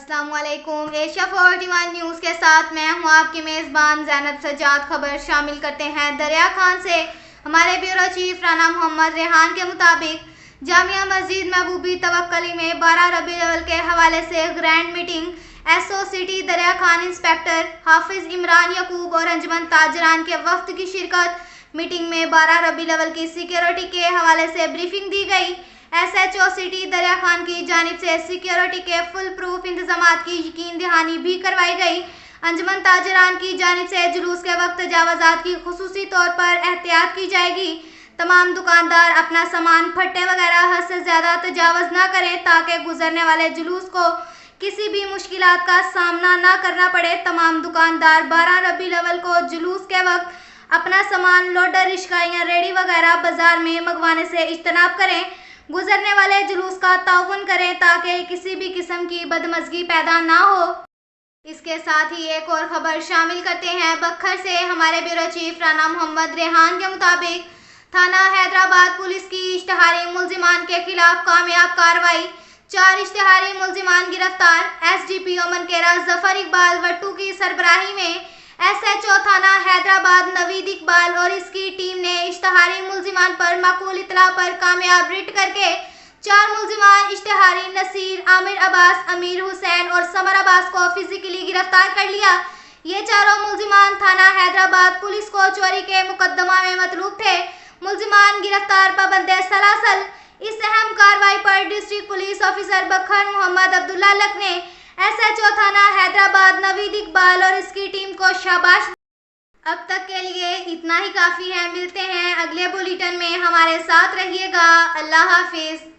السلام علیکم۔ Asia 41 news کے ساتھ میں ہوں آپ کی میزبان زینب سجاد۔ خبر شامل کرتے ہیں دریا خان سے۔ ہمارے بیورو چیف رانا محمد ریحان کے مطابق جامعہ مسجد محبوبی توکلی میں 12 ربیع الاول کے حوالے سے grand meeting S O city دریا خان انسپکٹر حافظ عمران یعقوب اور انجمن تاجران کے وفد کی شرکت۔ میٹنگ میں 12 ربیع الاول کی سیکیورٹی کے حوالے سے بریفنگ دی گئی۔ ایس ایچ او سٹی دریا خان کی جانب سے سیکیورٹی کے فل پروف انتظامات کی یقین دہانی بھی کروائی گئی۔ انجمن تاجران کی جانب سے جلوس کے وقت تجاوزات کی خصوصی طور پر احتیاط کی جائے گی۔ تمام دکاندار اپنا سامان پھٹے وغیرہ حد سے زیادہ تجاوز نہ کریں تاکہ گزرنے والے جلوس کو کسی بھی مشکلات کا سامنا نہ کرنا پڑے۔ تمام دکاندار 12 ربیع الاول کو جلوس کے وقت اپنا سامان لوڈر رکشہ یا ریڑھی وغیرہ بازار میں منگوانے سے اجتناب کریں۔ گزرنے والے جلوس کا تعاون کریں تاکہ کسی بھی قسم کی بدمزگی پیدا نہ ہو۔ اس کے ساتھ ہی ایک اور خبر شامل کرتے ہیں بکھر سے۔ ہمارے بیورو چیف رانا محمد ریحان کے مطابق تھانہ حیدرآباد پولیس کی اشتہاری ملزمان کے خلاف کامیاب کارروائی۔ 4 اشتہاری ملزمان گرفتار۔ ایس ڈی پی او منکیرا ظفر اقبال وٹو کی سربراہی میں ایس ایچ او تھانہ حیدرآباد نوید اقبال اور اس کی ٹیم نے اشتہاری ملزمان پر معقول اطلاع پر کامیاب ریڈ کر کے 4 ملزمان اشتہاری نصیر، عامر عباس، امیر حسین اور سمر عباس کو فزیکلی گرفتار کر لیا۔ یہ چاروں ملزمان تھانہ حیدرآباد پولیس کو چوری کے مقدمہ میں مطلوب تھے۔ ملزمان گرفتار پابند سلاسل۔ اس اہم کارروائی پر ڈسٹرکٹ پولیس آفیسر بکھر محمد عبداللہ لک نے ایس ایچ او تھانہ حیدرآباد نوید اقبال اور اس کی ٹیم کو شاباش۔ اب تک کے لیے اتنا ہی کافی ہے۔ ملتے ہیں اگلے بلیٹن میں، ہمارے ساتھ رہیے گا۔ اللہ حافظ۔